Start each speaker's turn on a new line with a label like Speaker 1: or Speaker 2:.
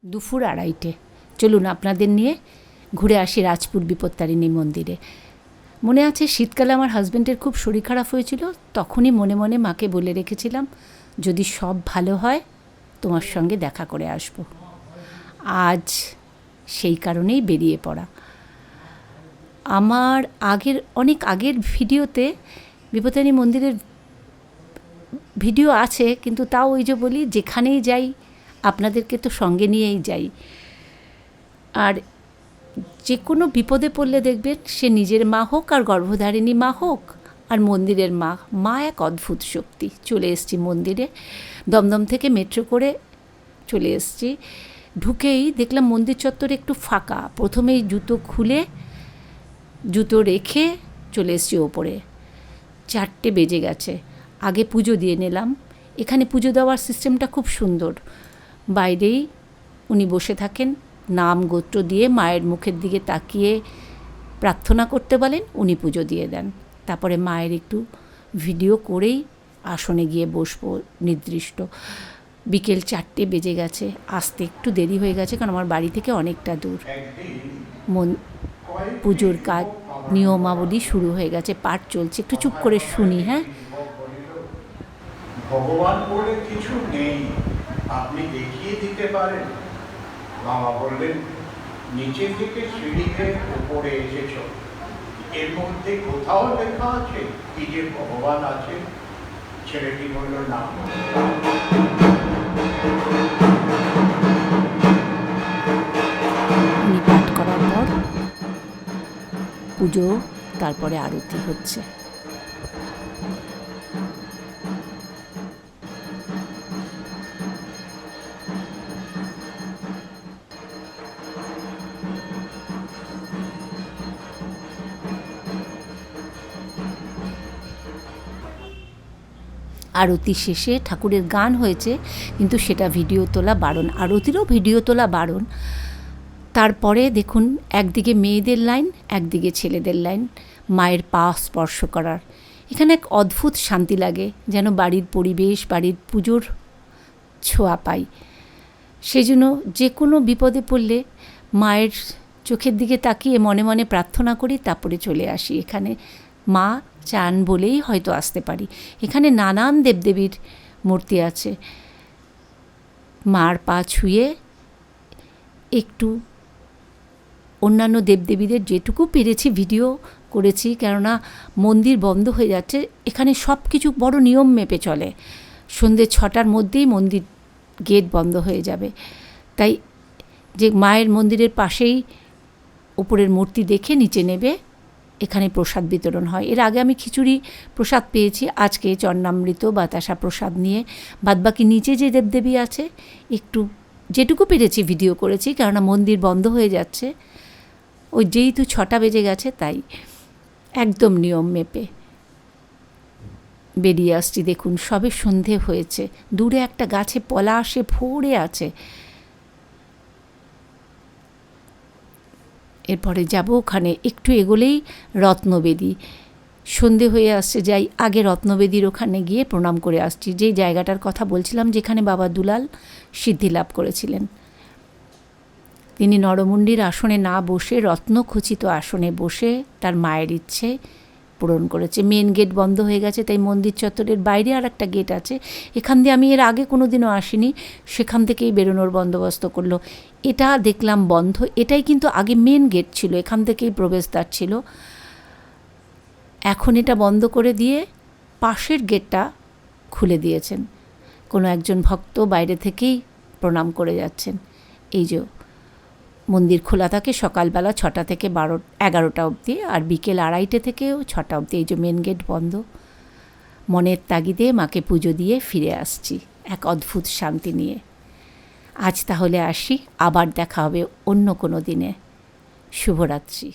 Speaker 1: দুপুর 2:30 চলুন আপনাদের নিয়ে ঘুরে আসি রাজপুর বিপত্তারিণী মন্দিরে। মনে আছে শীতকালে আমার হাজব্যান্ডের খুব শরীর খারাপ হয়েছিল, তখনই মনে মনে মাকে বলে রেখেছিলাম যদি সব ভালো হয় তোমার সঙ্গে দেখা করে আসব। আজ সেই কারণেই বেরিয়ে পড়া। আমার অনেক আগের ভিডিওতে বিপত্তারিণী মন্দিরের ভিডিও আছে, কিন্তু তাও ওই যে বলি যেখানেই যাই আপনাদেরকে তো সঙ্গে নিয়েই যাই। আর যে কোনো বিপদে পড়লে দেখবেন সে নিজের মা হোক আর গর্ভধারিণী মা হোক আর মন্দিরের মা এক অদ্ভুত শক্তি। চলে এসেছি মন্দিরে, দমদম থেকে মেট্রো করে চলে এসেছি। ঢুকেই দেখলাম মন্দির চত্বরে একটু ফাঁকা। প্রথমেই জুতো খুলে জুতো রেখে চলে এসেছি ওপরে। 4টে বেজে গেছে। আগে পুজো দিয়ে নিলাম। এখানে পুজো দেওয়ার সিস্টেমটা খুব সুন্দর। বাইরেই উনি বসে থাকেন, নাম গোত্র দিয়ে মায়ের মুখের দিকে তাকিয়ে প্রার্থনা করতে বলেন, উনি পুজো দিয়ে দেন। তারপরে মায়ের একটু ভিডিও করেই আসনে গিয়ে বসবো নির্দিষ্ট। বিকেল 4টে বেজে গেছে, আসতে একটু দেরি হয়ে গেছে কারণ আমার বাড়ি থেকে অনেকটা দূর। পুজোর কাজ নিয়মাবলী শুরু হয়ে গেছে, পাঠ চলছে। একটু চুপ করে শুনি। হ্যাঁ,
Speaker 2: ভগবান বলে কিছু নেই, আপনি দেখিয়ে দিতে পারেন। বাবা বললেন নিচে থেকে সিঁড়ি বেয়ে উপরে এসেছ, এর মধ্যে কোথাও লেখা আছে কি যে ভগবান আছে? ছেলেটি বলল না।
Speaker 1: উনি পাঠ করার পর পুজো, তারপরে আরতি হচ্ছে। আরতি শেষে ঠাকুরের গান হয়েছে, কিন্তু সেটা ভিডিও তোলা বারণ। আরতিরও ভিডিও তোলা বারণ। তারপরে দেখুন একদিকে মেয়েদের লাইন, একদিকে ছেলেদের লাইন মায়ের পা স্পর্শ করার। এখানে এক অদ্ভুত শান্তি লাগে, যেন বাড়ির পরিবেশ, বাড়ির পুজোর ছোঁয়া পাই। সেজন্য যে কোনো বিপদে পড়লে মায়ের চোখের দিকে তাকিয়ে মনে মনে প্রার্থনা করি, তারপরে চলে আসি। এখানে মা চান বলেই হয়তো আসতে পারি। এখানে নানান দেবদেবীর মূর্তি আছে। মার পা ছুঁয়ে একটু অন্যান্য দেবদেবীদের যেটুকু পেরেছি ভিডিও করেছি, কেননা মন্দির বন্ধ হয়ে যাচ্ছে। এখানে সব কিছু বড় নিয়ম মেপে চলে। সন্ধ্যে 6টার মধ্যেই মন্দির গেট বন্ধ হয়ে যাবে। তাই যে মায়ের মন্দিরের পাশেই উপরের মূর্তি দেখে নিচে নেবে, এখানে প্রসাদ বিতরণ হয়। এর আগে আমি খিচুড়ি প্রসাদ পেয়েছি, আজকে চন্নামৃত বাতাসা প্রসাদ নিয়ে বাদবাকি নিচে যে দেবদেবী আছে একটু যেটুকু পেরেছি ভিডিও করেছি, কেননা মন্দির বন্ধ হয়ে যাচ্ছে। ওই যেহেতু 6টা বেজে গেছে, তাই একদম নিয়ম মেপে বেরিয়ে আসছি। দেখুন সবে সন্ধে হয়েছে। দূরে একটা গাছে পলাশে ভরে আছে। এরপরে যাব ওখানে, একটু এগোলেই রত্নবেদী। সন্ধে হয়ে আসছে, যাই আগে রত্নবেদীর ওখানে গিয়ে প্রণাম করে আসছি। যেই জায়গাটার কথা বলছিলাম, যেখানে বাবা দুলাল সিদ্ধি লাভ করেছিলেন। তিনি নরমুণ্ডির আসনে না বসে রত্নখচিত আসনে বসে তার মায়ের ইচ্ছে পূরণ করেছে। মেন গেট বন্ধ হয়ে গেছে, তাই মন্দির চত্বরের বাইরে আর একটা গেট আছে। এখান দিয়ে আমি এর আগে কোনো দিনও আসিনি, সেখান থেকেই বেরোনোর বন্দোবস্ত করলো। এটা দেখলাম বন্ধ। এটাই কিন্তু আগে মেন গেট ছিল, এখান থেকেই প্রবেশদ্বার ছিল। এখন এটা বন্ধ করে দিয়ে পাশের গেটটা খুলে দিয়েছেন। কোনো একজন ভক্ত বাইরে থেকেই প্রণাম করে যাচ্ছেন। এই যে মন্দির খোলা থাকে সকালবেলা 6টা থেকে 11টা অবধি, আর বিকেল 2:30 থেকেও 6টা অবধি। এই যে মেন গেট বন্ধ। মনের তাগিদে মাকে পুজো দিয়ে ফিরে আসছি এক অদ্ভুত শান্তি নিয়ে। আজ তাহলে আসি, আবার দেখা হবে অন্য কোনো দিনে। শুভরাত্রি।